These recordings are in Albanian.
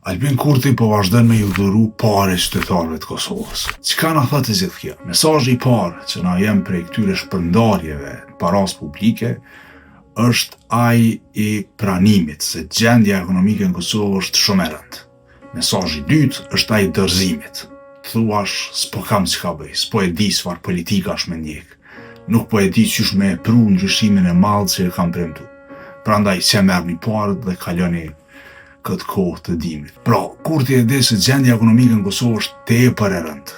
Albin Kurti po vazhdon me ju dhuru pare qytetarëve të Kosovës. Çka na thotë gjithë kjo? Mesazhi i parë që na jem prej këtyre shpërndarjeve paras publike është ai i pranimit se gjendja ekonomike në Kosovë është shumë e rëndë. Mesazhi i dytë është ai i dorëzimit. Thuash, s'po kam çka bëj, s'po e di çfarë politika është me ndjek. Nuk po e di çysh me pru ndryshimin e madh që e kam premtu. Prandaj që merrni parët dhe kaloni këtë kohë të dimrit. Pra, Kurti e di se gjendja ekonomike në Kosovë është tepër e rëndë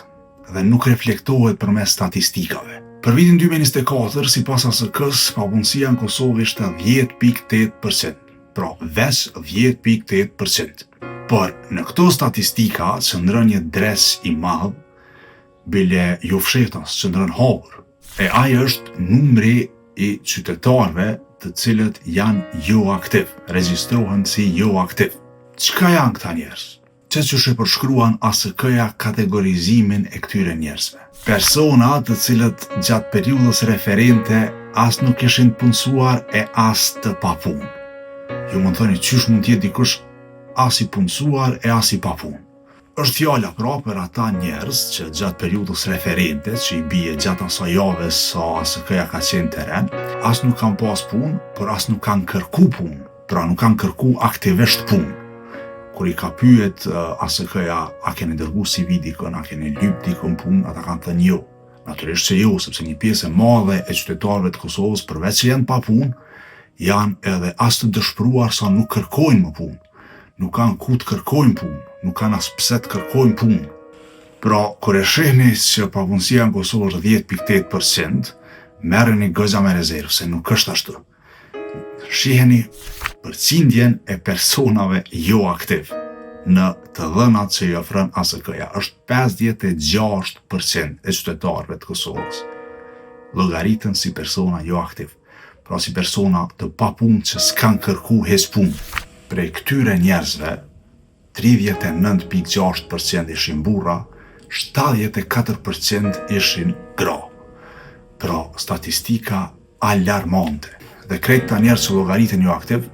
dhe nuk reflektohet përmes statistikave. Për vitin 2024, sipas ASK-s, papunësia në Kosovë ishte 10.8%. Pra, veç 10.8%. Por në këto statistika qëndron një dres i madh, bile jo fshetas, qëndron hapur. E ai është numri i qytetarëve të cilët janë jo aktiv, regjistrohen si jo aktiv. Çka janë këta njerëz? Që e përshkruan ASK-ja kategorizimin e këtyre njerëzve. Persona të cilët gjatë periudhës referente as nuk ishin punësuar e as të papunë. Ju mund thoni çysh mund të jetë dikush as i punësuar e as i papunë. Është fjala pra për ata njerëz që gjatë periudhës referente, që i bie gjatë asaj jave sa ASK-ja ka qenë teren, as nuk kanë pas punë, por as nuk kanë kërku punë, pra nuk kanë kërku aktivisht punë. Kur i ka pyet ASK-ja, a keni dërgu CV dikën, a keni lyp dikën punë, ata kanë thënë jo. Natyrisht që jo, sepse një pjesë e madhe e qytetarëve të Kosovës, përveç që janë pa punë, janë edhe as të dëshpëruar sa nuk kërkojnë më punë. Nuk kanë ku të kërkojnë punë, nuk kanë as pse të kërkojnë punë. Pra, kur e shihni që papunësia në Kosovë është 10.8%, merreni goxha me rezervë, se nuk është ashtu. Shiheni përqindjen e personave jo aktiv në të dhënat që i ofron ASK-ja. Është 56% e qytetarëve të Kosovës llogaritën si persona jo aktiv. Pra si persona të papunë që s'kan kërku hes punë. Prej këtyre njerëzve, 39.6% ishin burra, 74% ishin gra. Pra, statistika alarmante. Dhe krejt ta njerëz që llogariten jo aktiv,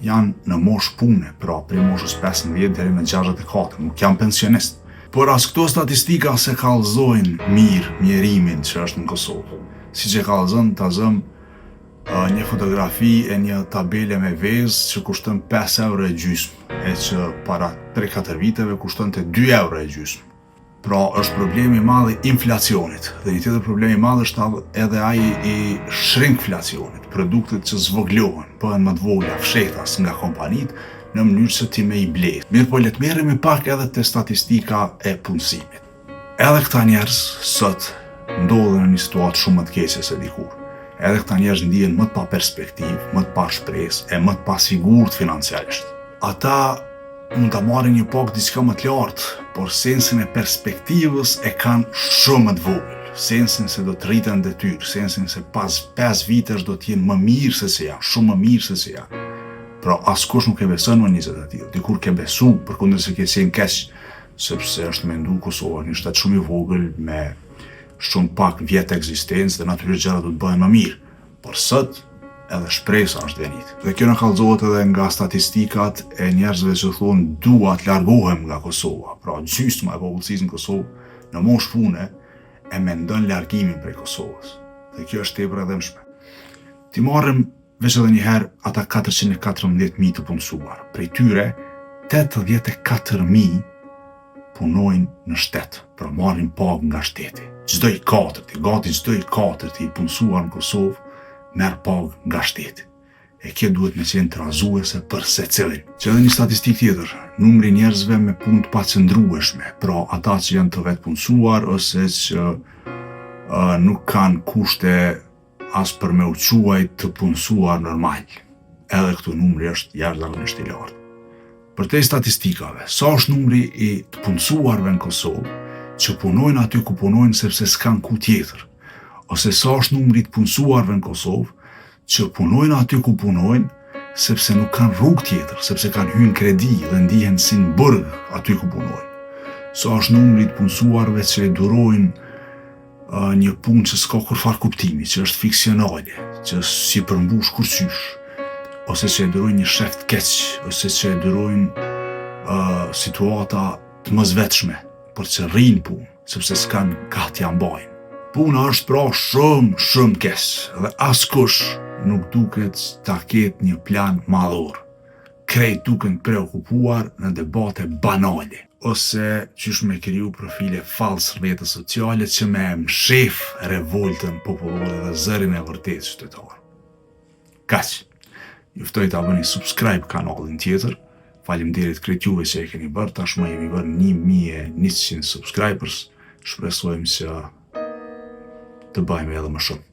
janë në moshë pune, pra prej moshës 15 deri në 64, nuk janë pensionist. Por as këto statistika se kallëzojnë mirë mjerimin që është në Kosovë. Si që kallëzën, ta zëm një fotografi e një tabele me vezë që kushton 5 euro e gjysmë, e që para 3-4 viteve kushton të 2 euro e gjysmë. Pra është problemi i madh i inflacionit, dhe një tjetër problem i madh është edhe ai i shrinkflacionit, produktet që zvoglohen, bëhen më të vogla, fshetas nga kompanitë në mënyrë që ti me i blejë. Mirë po le të merremi pak edhe te statistika e punësimit. Edhe këta njerëz sot ndodhen në një situatë shumë më të keqe se dikur. Edhe këta njerëz ndihen më të pa perspektivë, më të pa shpresë e më të pa sigurt financiarisht. Ata mund ta marrin një pak diçka më të lartë, por sensin e perspektivës e kanë shumë më të vogël. Sensin se do të rriten detyrë, sensin se pas 5 vitesh do të jenë më mirë se si janë, shumë më mirë se si janë. Pra askush nuk e beson më një gjë të tillë. Dikur ke besu, përkundër se ke qenë keq, sepse është mendu Kosova një shtet shumë i vogël me shumë pak vjetë ekzistencë dhe natyrisht gjërat do të bëhen më mirë. Por sot edhe shpresa është venit. Dhe kjo na kallëzohet edhe nga statistikat e njerëzve që thonë dua të largohem nga Kosova. Pra gjysma e popullsisë në Kosovë në moshë pune e mendon largimin prej Kosovës. Dhe kjo është tepër e dëmshme. Ti marrim veç edhe një herë ata 414.000 të punësuar. Prej tyre 84.000 punojnë në shtet, pra marrin pagë nga shteti. Çdo i katërti i punësuar në Kosovë merr pagë nga shteti. E kjo duhet me qenë trazuese për secilin. Që edhe një statistikë tjetër, numri njerëzve me punë të paqëndrueshme, pra ata që janë të vetë punësuar ose që nuk kanë kushte as për me u quajtur të punësuar normal. Edhe këtu numri është jashtëzakonisht i lartë. Për te statistikave, sa është numri i të punësuarve në Kosovë që punojnë aty ku punojnë sepse s'kan ku tjetër, ose sa është numri i të punësuarve në Kosovë që punojnë aty ku punojnë sepse nuk kanë rrugë tjetër, sepse kanë hyrë në kredi dhe ndihen si në burg aty ku punojnë. Sa është numri i të punësuarve që e durojnë një punë që s'ka kurfar kuptimi, që është fiksionale, që si përmbush kursysh, ose që e durojnë një shef të keq, ose që e durojnë situata të mëzvetshme për që rrinë punë, sepse s'kan gati ja mbajnë. Puna është pra shumë kes dhe askush nuk duket ta ketë një plan madhor. Krejt duken preokupuar në debate banale, ose qysh me kriju profile falsë rrjete sociale që me mshef revoltën popullore dhe zërin e vërtet qytetar. Kaq, juftoj ta bëni subscribe kanalin tjetër. Faleminderit krejt juve që e keni bërë, tashmë jemi bërë 1100 subscribers. Shpresojmë që të bëjmë edhe më shumë.